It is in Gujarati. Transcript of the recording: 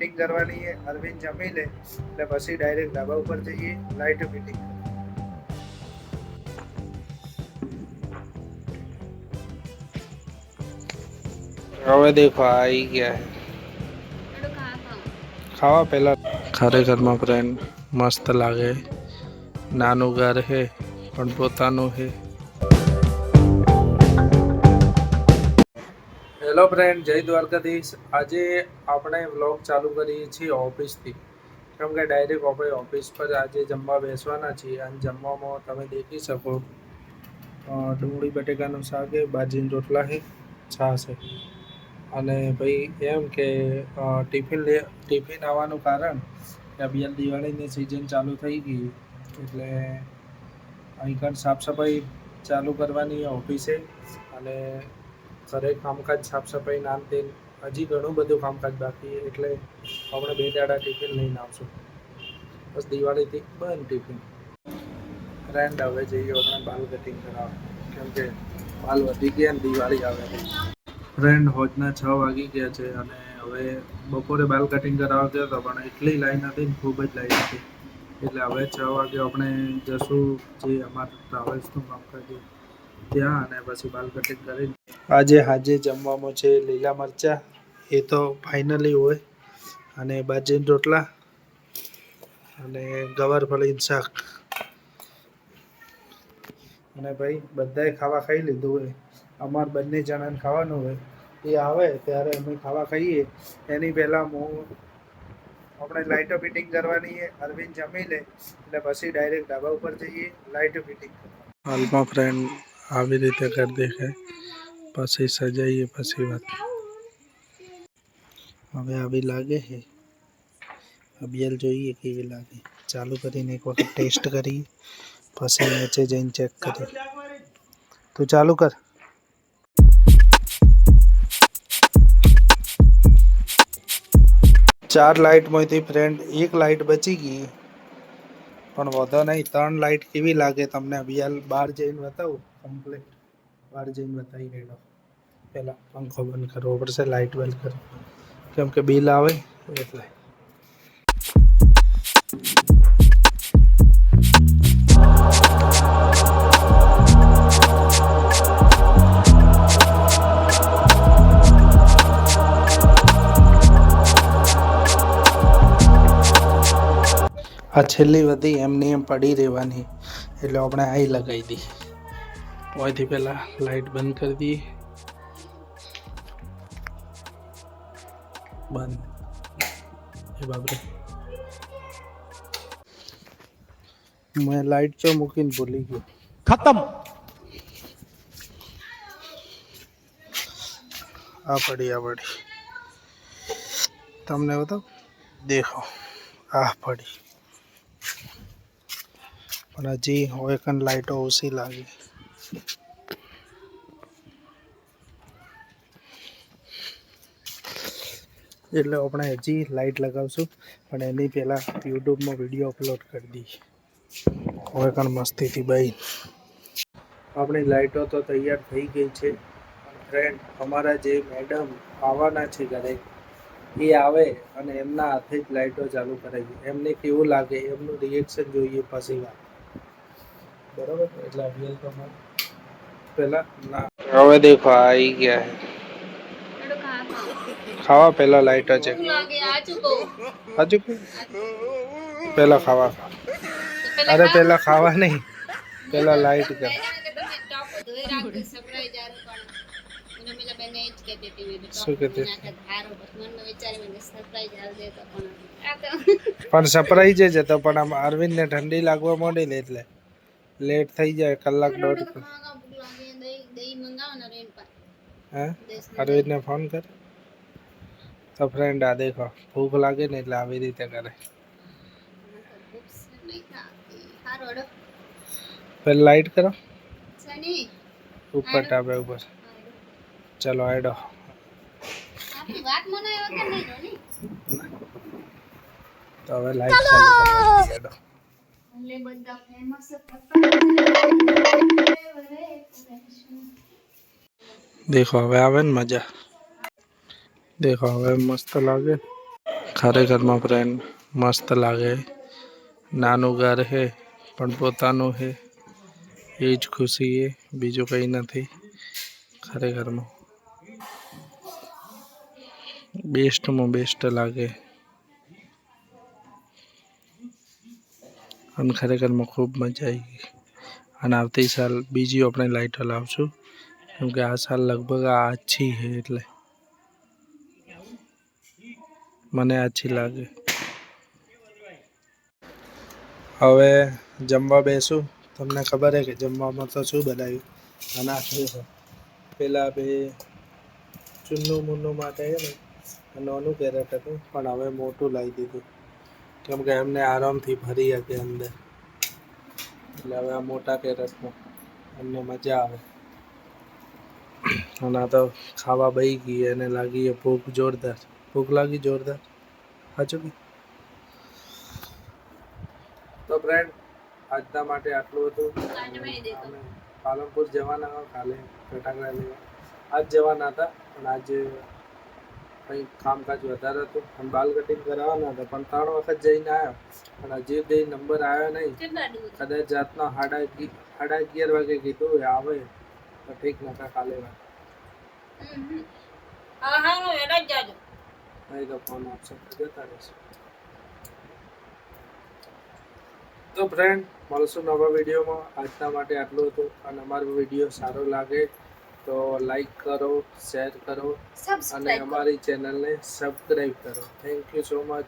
ફિટિંગ કરવાની છે. અરવિંદ જમી લે એટલે પછી ડાયરેક્ટ ધાબા ઉપર જઈએ લાઇટ ફિટિંગ. હવે દેખો આવી ગયા હે ખાવા. પહેલા ખરેખરમાં ફ્રેન્ડ મસ્ત લાગે. નાનું ઘર હે પણ પોતાનું હે. હેલો ફ્રેન્ડ, જય દ્વારકાધીશ. આજે આપણે વ્લોગ ચાલુ કરીએ છીએ ઓફિસથી, કેમ કે ડાયરેક્ટ આપણે ઓફિસ પર આજે જમવા બેસવાના છીએ. અને જમવામાં તમે દેખી શકો ડુંગળી બટેકાનું શાક છે, બાજીના રોટલા છે, છાશ છે. અને ભાઈ એમ કે ટિફિન આવવાનું કારણ કે અભિયાન દિવાળીની સિઝન ચાલુ થઈ ગઈ એટલે અહીં કાન સાફ સફાઈ ચાલુ કરવાની ઓફિસે. અને ઘરે કામકાજ સાફ સફાઈ નામ તે હજી ઘણું બધું કામકાજ બાકી એટલે આપણે 2 દાડા ટિફિન લઈને આવશું. બસ દિવાળીથી બંધ ટિફિન. ફ્રેન્ડ હવે જઈએ આપણે બાલ કટિંગ કરાવવા, કેમ કે બાલ વધી ગયા ને દિવાળી આવે. ફ્રેન્ડ હોજના 6 વાગી ગયા છે અને હવે બપોરે બાલ કટિંગ કરાવવા ગયો હતો પણ એટલી લાઈન હતી ને, ખૂબ જ લાઈન હતી. એટલે હવે 6 વાગે આપણે જશું જે અમારા ટ્રાવેલ્સનું કામકાજ ત્યાં, અને પછી બાલ કટિંગ કરીને આજે જમવામાં છે લીલા મરચાં, એ તો ફાઇનલી હોય, અને બાજીના રોટલા અને ગવારફળીનું શાક. અને ભાઈ બધાએ ખાવા ખાઈ લીધું હોય. અમારે બંને જણાને ખાવાનું હોય. એ આવે ત્યારે અમે ખાવા ખાઈએ. એની પહેલાં આપણે લાઇટો ફિટિંગ કરવાની છે. અરવિંદ જમી લે એટલે પછી ડાયરેક્ટ ધાબા ઉપર જઈએ લાઇટો ફિટિંગ. હાલમાં ફ્રેન્ડ આવી રીતે કરી દેખાય, પછી સજાઈએ પછી વાત. હવે આવી લાગે છે અભિયાલ, જોઈએ કેવી લાગે. ચાલુ કરીને એક વખત ટેસ્ટ કરીએ પછી નીચે જઈને ચેક કરીએ. તું ચાલુ કર. ચાર લાઇટમાંથી ફ્રેન્ડ એક લાઇટ બચી ગઈ, પણ વધો નહીં. 3 લાઇટ કેવી લાગે તમને અભિયાલ બહાર જઈને બતાવું. કમ્પ્લીટ બહાર જઈને બતાવી દેડો. પહેલાં પંખો બંધ કરવો પડશે, લાઇટ બંધ કરો, કેમ કે બિલ આવે એટલે. આ છેલ્લી વધી એમની એમ પડી રહેવાની એટલે આપણે અહીં લગાવી દઈએ. અહીંથી પહેલાં લાઇટ બંધ કરી દઈએ. બંધ. એ બાબરે મેં લાઇટ ચો મૂકીને ભૂલી ગયો. ખતમ. આ પડી તમને બતાવ. દેખો આ પડી, પણ હજી હોય કન લાઇટો ઓછી લાગી. એટલે આપણે હજી લાઇટ લગાવશું, પણ એની પહેલાં યુટ્યુબમાં વિડીયો અપલોડ કરી દઈએ. હવે કણ મસ્તીથી ભાઈ આપણી લાઇટો તો તૈયાર થઈ ગઈ છે. ફ્રેન્ડ અમારા જે મેડમ આવવાના છે ઘરે, એ આવે અને એમના હાથે જ લાઇટો ચાલુ કરાવીએ. એમને કેવું લાગે એમનું રિએક્શન જોઈએ પછી વાત. બરાબર, એટલે અભિયાન તો પહેલાં ના. હવે દેખો આવી ગયા હે ખાવા. પહેલાં લાઇટો ચેક. હજુ પહેલાં ખાવા ખા. અરે પહેલાં ખાવા નહીં, પહેલાં લાઇટ કર. શું કહેતી? પણ સરપ્રાઈઝ જ હતો, પણ આમ અરવિંદને ઠંડી લાગવા માંડી ને એટલે લેટ થઈ જાય. કલાક દોઢ. હા, અરવિંદને ફોન કર. તો ફ્રેન્ડ આ દેખો ભૂખ લાગે ને એટલે આવી રીતે કરે. પહેલાં લાઇટ કરો ઉપર ટાબે ઉપર. ચલો હેડો. તો હવે લાઈટ ચાલુ કરવાની હેડો. દેખો હવે આવે ને મજા. દેખો હવે મસ્ત લાગે. ખરેખરમાં ફ્રેન્ડ મસ્ત લાગે. નાનું ઘર હે પણ પોતાનું હે એ જ ખુશી એ, બીજું કંઈ નથી. ખરેખરમાં બેસ્ટમાં બેસ્ટ લાગે અને ખરેખરમાં ખૂબ મજા આવી ગઈ. અને આવતી સાલ બીજી આપણે લાઈટો લાવશું, કેમ કે આ સાલ લગભગ આ આછી છે એટલે મને આછી લાગે. હવે જમવા બેસું. તમને ખબર છે કે જમવામાં તો શું બનાવ્યું? અને આ શું છે? પેલા બે ચુન્નું મુન્નું માટે છે ને નાનું કેરેટ હતું, પણ હવે મોટું લાવી દીધું, કેમ કે એમને આરામથી ભરી શકે અંદર. એટલે હવે આ મોટા કેરેટમાં એમને મજા આવે. અને આ તો ખાવા બહી ગઈ, એને લાગી ભૂખ જોરદાર. ભૂખ લાગી જોરદાર, સાચું કે? તો ફ્રેન્ડ આજના માટે આટલું હતું. અમે પાલનપુર જવાના હોય કાલે ફટાકડા લેવા. આજ જવાના હતા પણ આજે કંઈ કામકાજ વધારે હતું અને બાલ કટિંગ કરાવવાના હતા, પણ 3 વખત જઈને આવ્યો પણ હજી સુધી નંબર આવ્યો નહીં. કદાચ રાતના 11:30 વાગે કીધું આવે તો ઠીક, નકા કાલે વાત નહીં તો ફોન આપશે જતા રહેશે. તો ફ્રેન્ડ મળશું નવા વિડીયોમાં. આજના માટે આટલું હતું. અને અમારો વિડીયો સારો લાગે તો લાઈક કરો, શેર કરો અને અમારી ચેનલને સબસ્ક્રાઈબ કરો. Thank you so much.